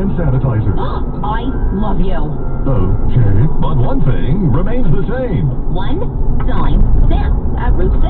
hand sanitizer. I love you. Okay, but one thing remains the same. 1 dime stamp at Route 6.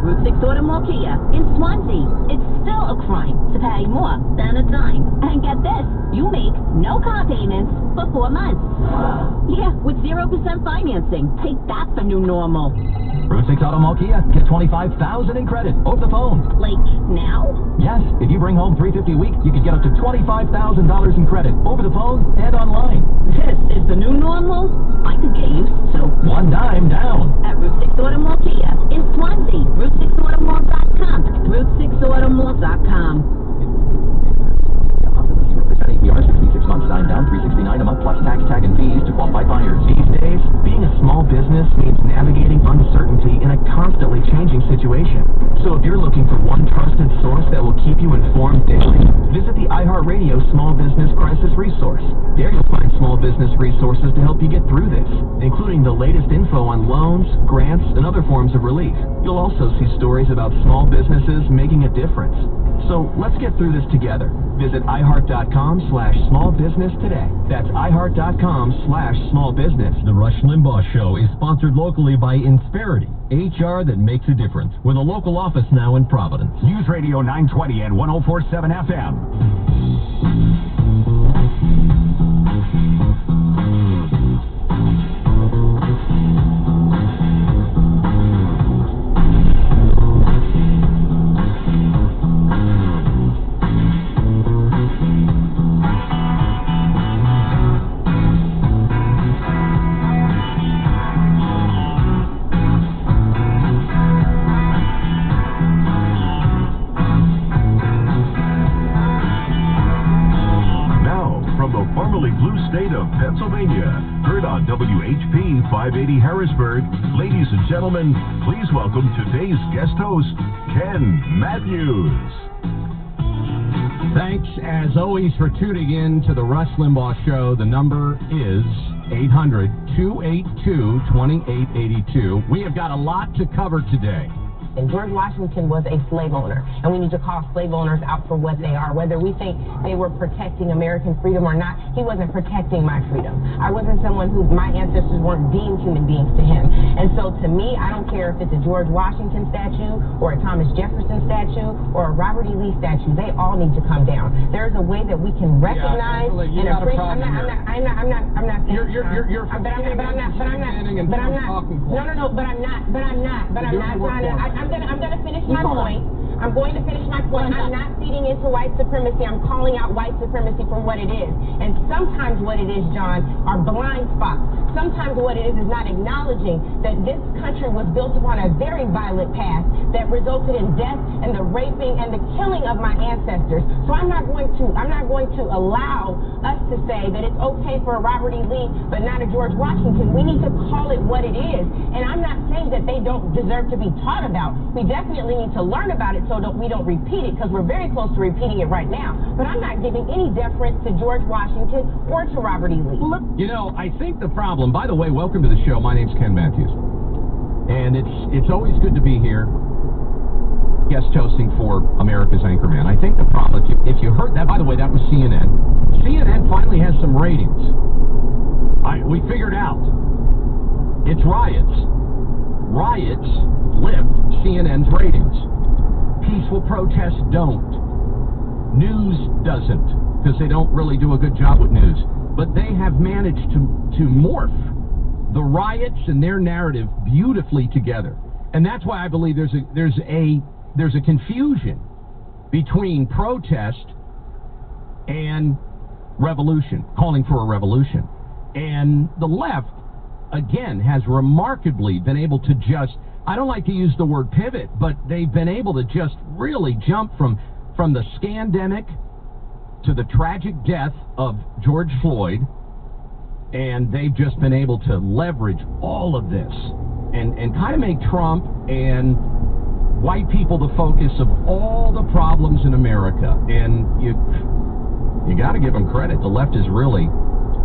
Route 6 Automall Kia in Swansea. It's still a crime to pay more than a dime. And get this, you make no car payments for 4 months. Yeah, with 0% financing. Take that for new normal. Route 6 Automall Kia. Get $25,000 in credit over the phone. Like now? Yes, if you bring home $350 a week, you can get up to $25,000 in credit over the phone and online. This is the new normal I could get used to. 1 dime down. At Route 6 Automall Kia in Swansea. Route6automall.com. Route6automall.com. APR 66 months, signed down, $369 a month plus tax, tag, and fees to qualified buyers. These days, being a small business means navigating uncertainty in a constantly changing situation. So if you're looking for one trusted source that will keep you informed daily, visit the iHeartRadio Small Business Crisis Resource. There you'll find small business resources to help you get through this, including the latest info on loans, grants, and other forms of relief. You'll also see stories about small businesses making a difference. So let's get through this together. Visit iHeart.com/smallbusiness today. That's iHeart.com/smallbusiness. The Rush Limbaugh Show is sponsored locally by Insperity, HR that makes a difference, with a local office now in Providence. News Radio 920 and 104.7 FM. State of Pennsylvania, heard on WHP 580 Harrisburg. Ladies and gentlemen, please welcome today's guest host, Ken Matthews. Thanks, as always, for tuning in to the Rush Limbaugh Show. The number is 800-282-2882. We have got a lot to cover today. And George Washington was a slave owner, and we need to call slave owners out for what they are. Whether we think they were protecting American freedom or not, he wasn't protecting my freedom. I wasn't someone who my ancestors weren't deemed human beings to him. And so to me, I don't care if it's a George Washington statue or a Thomas Jefferson statue or a Robert E. Lee statue. They all need to come down. There's a way that we can recognize and appreciate. I'm not saying you're but I'm not I'm gonna finish my point. I'm going to finish my point. I'm not feeding into white supremacy. I'm calling out white supremacy for what it is. And sometimes what it is, John, are blind spots. Sometimes what it is not acknowledging that this country was built upon a very violent past that resulted in death and the raping and the killing of my ancestors. So I'm not going to allow us to say that it's okay for a Robert E. Lee but not a George Washington. We need to call it what it is. And I'm not saying that they don't deserve to be taught about. We definitely need to learn about it so that we don't repeat it, because we're very close to repeating it right now. But I'm not giving any deference to George Washington or to Robert E. Lee. You know, I think the problem, by the way, welcome to the show. My name's Ken Matthews. And it's always good to be here, guest hosting for America's Anchorman. I think the problem, if you heard that, by the way, that was CNN. CNN finally has some ratings. We figured out. It's riots. Riots lift CNN's ratings. Peaceful protests don't. News doesn't, because they don't really do a good job with news. But they have managed to morph the riots and their narrative beautifully together. And that's why I believe there's a confusion between protest and revolution, calling for a revolution. And the left, again, has remarkably been able to just, I don't like to use the word pivot, but they've been able to just really jump from the scandemic to the tragic death of George Floyd, and they've just been able to leverage all of this and kind of make Trump and white people the focus of all the problems in America. And you got to give them credit. The left is really,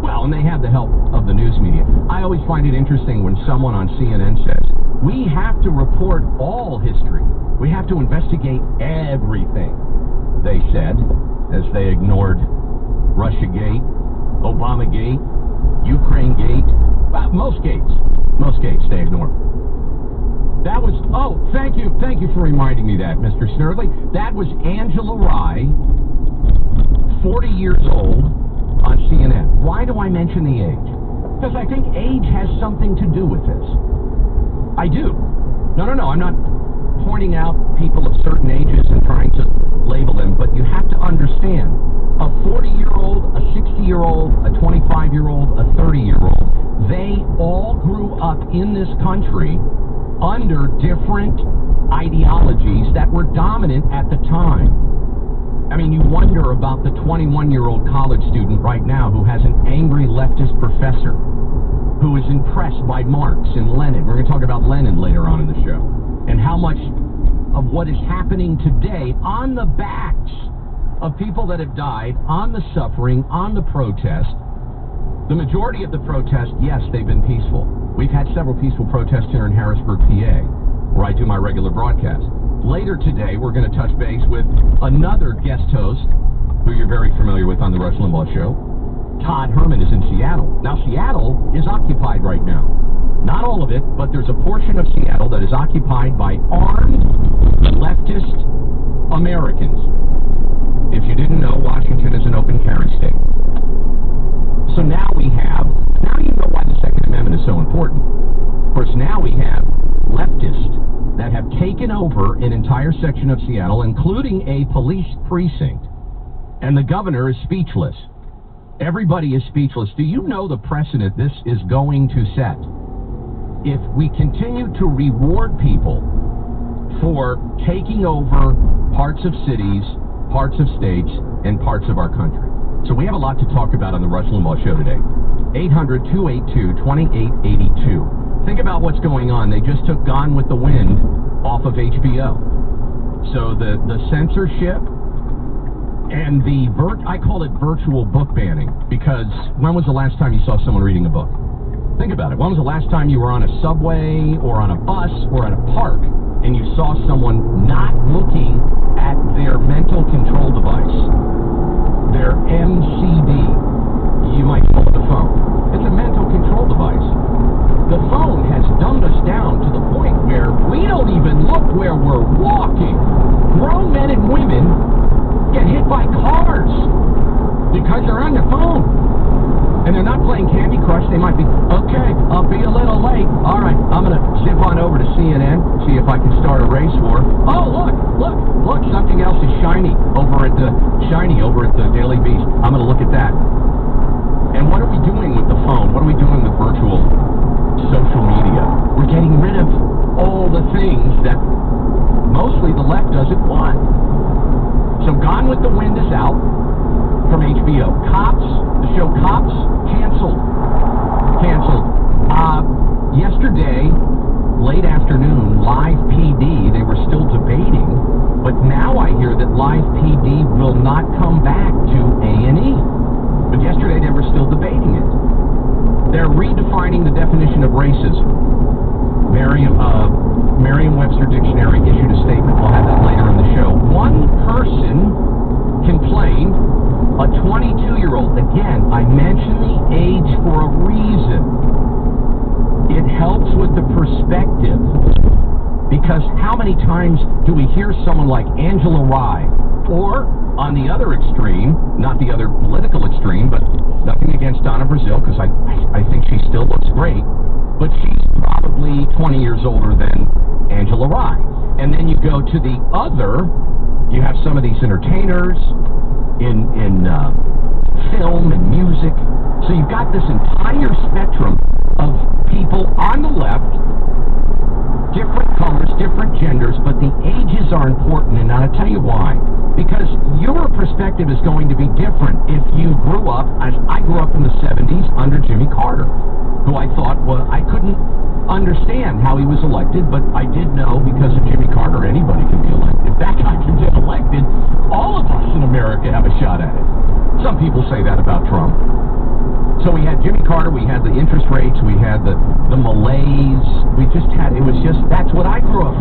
well, and they have the help of the news media. I always find it interesting when someone on CNN says, we have to report all history. We have to investigate everything, they said, as they ignored Russiagate, Obamagate, Ukrainegate, most gates they ignore. That was, thank you for reminding me that, Mr. Snerdley. That was Angela Rye, 40 years old, on CNN. Why do I mention the age? Because I think age has something to do with this. I do. No, I'm not pointing out people of certain ages and trying to label them, but you have to understand, a 40-year-old, a 60-year-old, a 25-year-old, a 30-year-old, they all grew up in this country under different ideologies that were dominant at the time. I mean, you wonder about the 21-year-old college student right now who has an angry leftist professor who is impressed by Marx and Lenin. We're going to talk about Lenin later on in the show, and how much of what is happening today on the backs of people that have died, on the suffering, on the protest. The majority of the protests, yes, they've been peaceful. We've had several peaceful protests here in Harrisburg, PA, where I do my regular broadcast. Later today, we're going to touch base with another guest host, who you're very familiar with on the Rush Limbaugh Show. Todd Herman is in Seattle. Now, Seattle is occupied right now. Not all of it, but there's a portion of Seattle that is occupied by armed leftist Americans. If you didn't know, Washington is an open carry state. So now you know why the Second Amendment is so important. Of course, now we have leftists that have taken over an entire section of Seattle, including a police precinct, and the governor is speechless. Everybody is speechless. Do you know the precedent this is going to set? If we continue to reward people for taking over parts of cities, parts of states, and parts of our country. So we have a lot to talk about on the Rush Limbaugh Show today. 800-282-2882. Think about what's going on. They just took Gone with the Wind off of HBO. So the censorship and I call it virtual book banning, because when was the last time you saw someone reading a book? Think about it. When was the last time you were on a subway or on a bus or at a park and you saw someone not looking at their mental control device, their MCD? You might call it a phone. It's a mental control device. The phone has dumbed us down to the point where we don't even look where we're walking. Grown men and women get hit by cars because they're on their phone. And they're not playing Candy Crush. They might be, okay, I'll be a little late. All right, I'm going to zip on over to CNN, see if I can start a race war. Oh, look, something else is shiny over at the Daily Beast. I'm going to look at that. And what are we doing with the phone? What are we doing with virtual social media? We're getting rid of all the things that mostly the left doesn't want. So Gone with the Wind is out from HBO. Cops, the show Cops, canceled. Yesterday, late afternoon, Live PD, they were still debating, but now I hear that Live PD will not come back to A&E. But yesterday they were still debating it. They're redefining the definition of racism. Merriam-Webster Dictionary issued a statement. We'll have that later in the show. One person complained, a 22-year-old. Again, I mention the age for a reason. It helps with the perspective. Because how many times do we hear someone like Angela Rye, or on the other extreme, not the other political extreme, but nothing against Donna Brazile, because I think she still looks great, but she's probably 20 years older than Angela Rye. And then you go to the other, you have some of these entertainers in film and music. So you've got this entire spectrum of people on the left, different colors, different genders, but the ages are important, and I'll tell you why. Because your perspective is going to be different if you grew up, as I grew up in the 70s under Jimmy Carter, who I thought, I couldn't understand how he was elected, but I did know because of Jimmy Carter, anybody can be elected. If that guy can get elected, all of us in America have a shot at it. Some people say that about Trump. So we had Jimmy Carter, we had the interest rates, we had the malaise, that's what I grew up with.